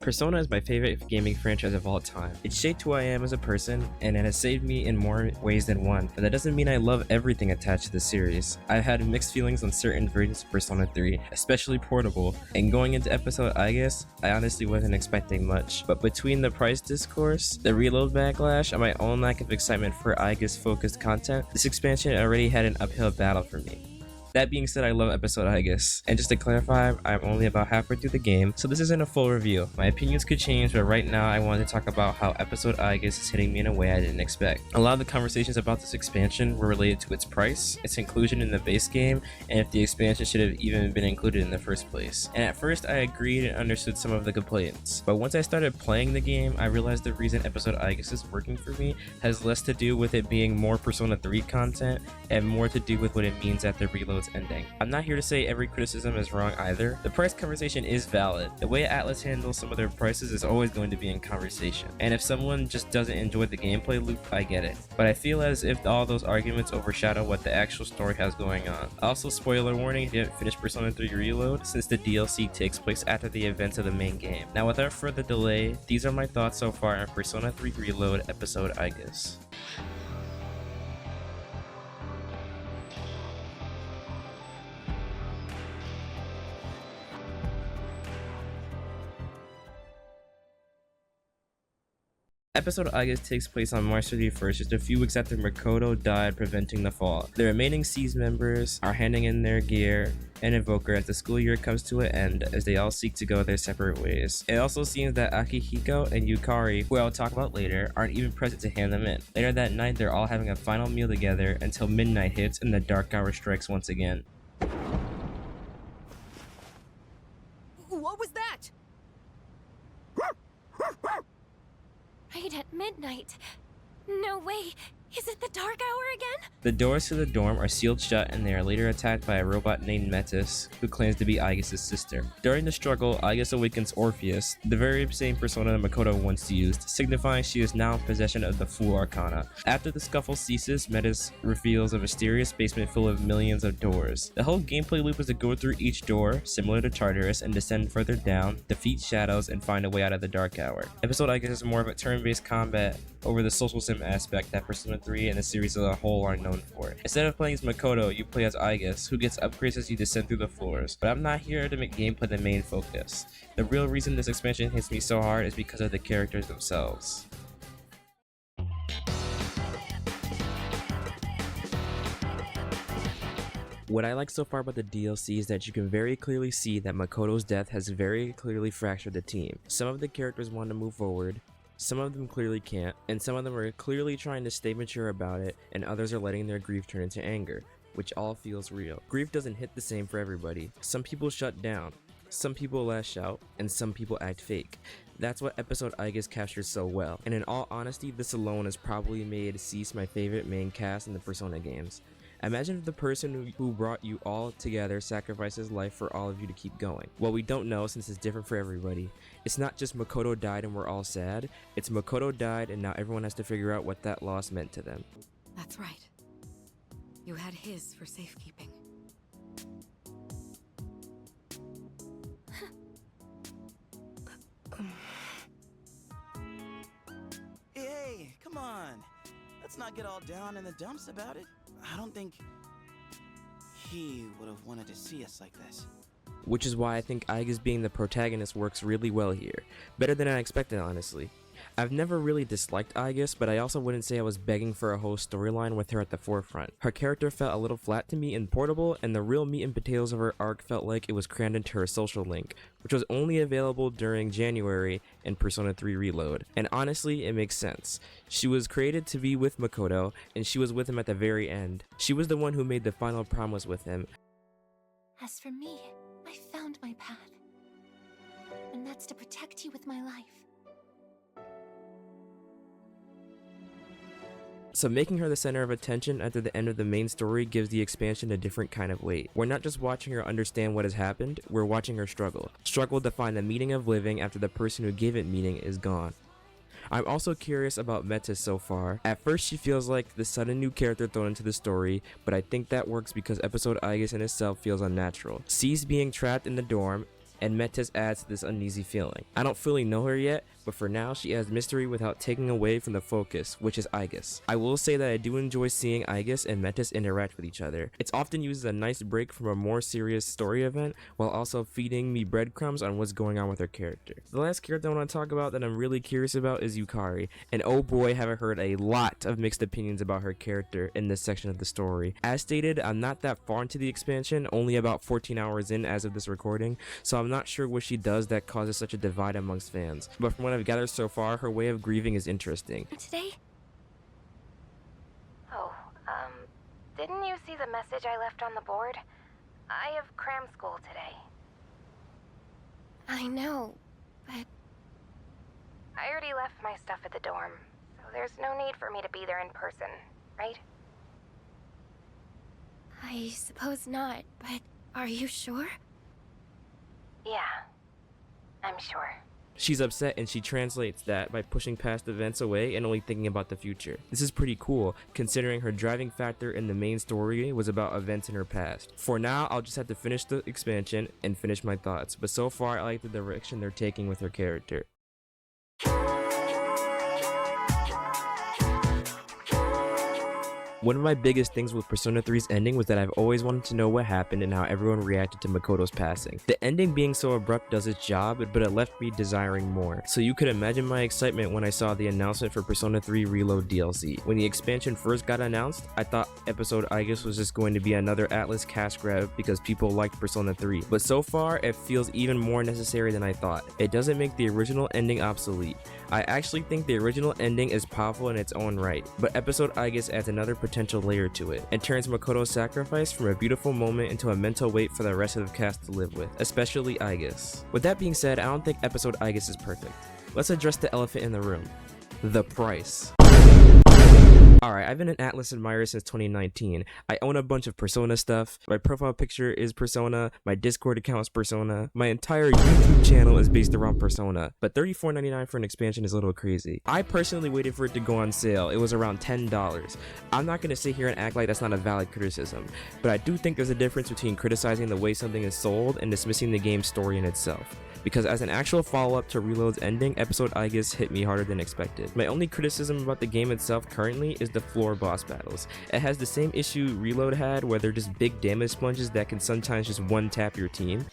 Persona is my favorite gaming franchise of all time. It shaped who I am as a person, and it has saved me in more ways than one, but that doesn't mean I love everything attached to the series. I've had mixed feelings on certain versions of Persona 3, especially Portable, and going into episode Aigis, I honestly wasn't expecting much, but between the price discourse, the reload backlash, and my own lack of excitement for Aigis focused content, this expansion already had an uphill battle for me. That being said, I love episode Aigis, and just to clarify, I'm only about halfway through the game, so this isn't a full review. My opinions could change, but right now I wanted to talk about how episode Aigis is hitting me in a way I didn't expect. A lot of the conversations about this expansion were related to its price, its inclusion in the base game, and if the expansion should have even been included in the first place. And at first I agreed and understood some of the complaints, but once I started playing the game, I realized the reason episode Aigis is working for me has less to do with it being more Persona 3 content, and more to do with what it means after reload ending. I'm not here to say every criticism is wrong either. The price conversation is valid. The way Atlas handles some of their prices is always going to be in conversation. And if someone just doesn't enjoy the gameplay loop, I get it. But I feel as if all those arguments overshadow what the actual story has going on. Also, spoiler warning if you haven't finished Persona 3 Reload, since the DLC takes place after the events of the main game. Now without further delay, these are my thoughts so far on Persona 3 Reload episode Aigis. Episode Aigis takes place on March 31st, just a few weeks after Makoto died preventing the fall. The remaining SEES members are handing in their gear and Invoker as the school year comes to an end as they all seek to go their separate ways. It also seems that Akihiko and Yukari, who I'll talk about later, aren't even present to hand them in. Later that night, they're all having a final meal together until midnight hits and the dark hour strikes once again. What was that? Right at midnight. No way. Is it the dark hour again? The doors to the dorm are sealed shut and they are later attacked by a robot named Metis, who claims to be Aigis' sister. During the struggle, Aigis awakens Orpheus, the very same persona Makoto once used, signifying she is now in possession of the Fool Arcana. After the scuffle ceases, Metis reveals a mysterious basement full of millions of doors. The whole gameplay loop is to go through each door, similar to Charteris, and descend further down, defeat shadows, and find a way out of the dark hour. Episode Aigis is more of a turn-based combat over the social sim aspect that Persona 3 and the series as a whole are known for. Instead of playing as Makoto, you play as Aigis, who gets upgrades as you descend through the floors. But I'm not here to make gameplay the main focus. The real reason this expansion hits me so hard is because of the characters themselves. What I like so far about the DLC is that you can very clearly see that Makoto's death has very clearly fractured the team. Some of the characters want to move forward, some of them clearly can't, and some of them are clearly trying to stay mature about it, and others are letting their grief turn into anger, which all feels real. Grief doesn't hit the same for everybody. Some people shut down, some people lash out, and some people act fake. That's what episode Aigis captures so well, and in all honesty, this alone has probably made SEES my favorite main cast in the Persona games. Imagine if the person who brought you all together sacrificed his life for all of you to keep going. Well, we don't know since it's different for everybody. It's not just Makoto died and we're all sad. It's Makoto died and now everyone has to figure out what that loss meant to them. That's right. You had his for safekeeping. Hey, come on. Let's not get all down in the dumps about it. I don't think he would have wanted to see us like this. Which is why I think Aigis being the protagonist works really well here. Better than I expected, honestly. I've never really disliked Aigis, but I also wouldn't say I was begging for a whole storyline with her at the forefront. Her character felt a little flat to me in Portable, and the real meat and potatoes of her arc felt like it was crammed into her social link, which was only available during January in Persona 3 Reload. And honestly, it makes sense. She was created to be with Makoto, and she was with him at the very end. She was the one who made the final promise with him. As for me, I found my path. And that's to protect you with my life. So making her the center of attention after the end of the main story gives the expansion a different kind of weight. We're not just watching her understand what has happened, we're watching her struggle. Struggle to find the meaning of living after the person who gave it meaning is gone. I'm also curious about Metis so far. At first she feels like the sudden new character thrown into the story, but I think that works because episode Aigis in itself feels unnatural. SEES being trapped in the dorm and Metis adds to this uneasy feeling. I don't fully know her yet, but for now she adds mystery without taking away from the focus, which is Aigis. I will say that I do enjoy seeing Aigis and Metis interact with each other. It's often used as a nice break from a more serious story event, while also feeding me breadcrumbs on what's going on with her character. The last character I want to talk about that I'm really curious about is Yukari, and oh boy have I heard a lot of mixed opinions about her character in this section of the story. As stated, I'm not that far into the expansion, only about 14 hours in as of this recording, so I'm not sure what she does that causes such a divide amongst fans, but from what I've gathered so far, her way of grieving is interesting. Today? Oh, didn't you see the message I left on the board? I have cram school today. I know, but I already left my stuff at the dorm, so there's no need for me to be there in person, right? I suppose not, but are you sure? Yeah, I'm sure. She's upset and she translates that by pushing past events away and only thinking about the future. This is pretty cool, considering her driving factor in the main story was about events in her past. For now, I'll just have to finish the expansion and finish my thoughts, but so far I like the direction they're taking with her character. One of my biggest things with Persona 3's ending was that I've always wanted to know what happened and how everyone reacted to Makoto's passing. The ending being so abrupt does its job, but it left me desiring more. So you could imagine my excitement when I saw the announcement for Persona 3 Reload DLC. When the expansion first got announced, I thought episode Aigis was just going to be another Atlas cash grab because people liked Persona 3. But so far, it feels even more necessary than I thought. It doesn't make the original ending obsolete. I actually think the original ending is powerful in its own right, but episode Aigis adds another potential layer to it, and turns Makoto's sacrifice from a beautiful moment into a mental weight for the rest of the cast to live with, especially Aigis. With that being said, I don't think episode Aigis is perfect. Let's address the elephant in the room: the price. Alright, I've been an Atlas admirer since 2019. I own a bunch of Persona stuff. My profile picture is Persona, my Discord account is Persona, my entire YouTube channel is based around Persona, but $34.99 for an expansion is a little crazy. I personally waited for it to go on sale. It was around $10. I'm not going to sit here and act like that's not a valid criticism, but I do think there's a difference between criticizing the way something is sold and dismissing the game's story in itself. Because as an actual follow-up to Reload's ending, episode Aigis hit me harder than expected. My only criticism about the game itself currently is the floor boss battles. It has the same issue Reload had, where they're just big damage sponges that can sometimes just one-tap your team.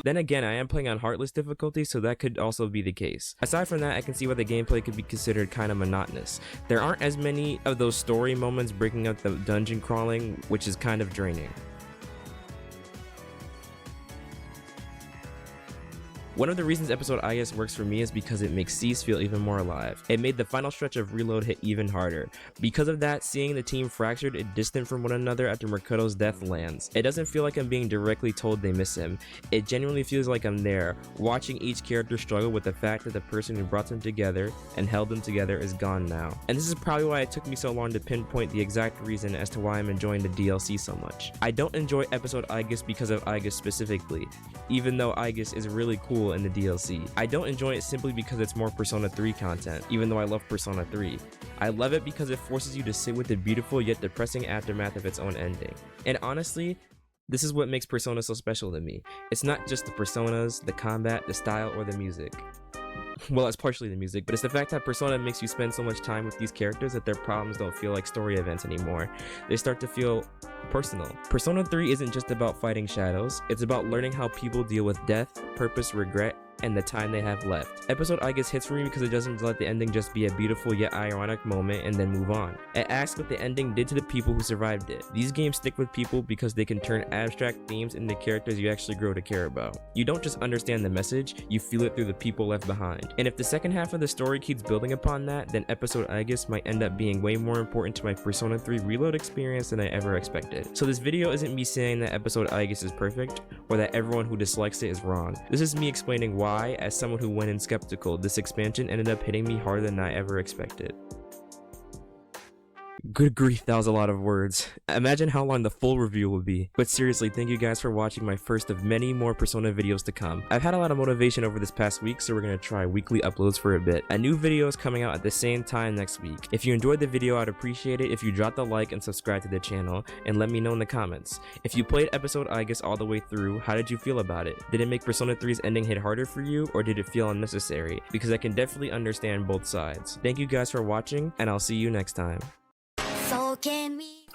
Then again, I am playing on Heartless difficulty, so that could also be the case. Aside from that, I can see why the gameplay could be considered kind of monotonous. There aren't as many of those story moments breaking up the dungeon crawling, which is kind of draining. One of the reasons episode Aigis works for me is because it makes Cease feel even more alive. It made the final stretch of Reload hit even harder. Because of that, seeing the team fractured and distant from one another after Makoto's death lands. It doesn't feel like I'm being directly told they miss him. It genuinely feels like I'm there, watching each character struggle with the fact that the person who brought them together and held them together is gone now. And this is probably why it took me so long to pinpoint the exact reason as to why I'm enjoying the DLC so much. I don't enjoy episode Aigis because of Aigis specifically, even though Aigis is really cool in the DLC. I don't enjoy it simply because it's more Persona 3 content, even though I love Persona 3. I love it because it forces you to sit with the beautiful yet depressing aftermath of its own ending. And honestly, this is what makes Persona so special to me. It's not just the personas, the combat, the style, or the music. Well, it's partially the music, but it's the fact that Persona makes you spend so much time with these characters that their problems don't feel like story events anymore. They start to feel personal. Persona 3 isn't just about fighting shadows, it's about learning how people deal with death, purpose, regret, and the time they have left. Episode Aigis hits for me because it doesn't let the ending just be a beautiful yet ironic moment and then move on. It asks what the ending did to the people who survived it. These games stick with people because they can turn abstract themes into characters you actually grow to care about. You don't just understand the message, you feel it through the people left behind. And if the second half of the story keeps building upon that, then episode Aigis might end up being way more important to my Persona 3 Reload experience than I ever expected. So this video isn't me saying that episode Aigis is perfect, or that everyone who dislikes it is wrong. This is me explaining why, as someone who went in skeptical, this expansion ended up hitting me harder than I ever expected. Good grief, that was a lot of words. Imagine how long the full review will be. But seriously, thank you guys for watching my first of many more Persona videos to come. I've had a lot of motivation over this past week, so we're gonna try weekly uploads for a bit. A new video is coming out at the same time next week. If you enjoyed the video, I'd appreciate it if you dropped a like and subscribe to the channel, and let me know in the comments. If you played episode Aigis all the way through, how did you feel about it? Did it make Persona 3's ending hit harder for you, or did it feel unnecessary? Because I can definitely understand both sides. Thank you guys for watching, and I'll see you next time. So can we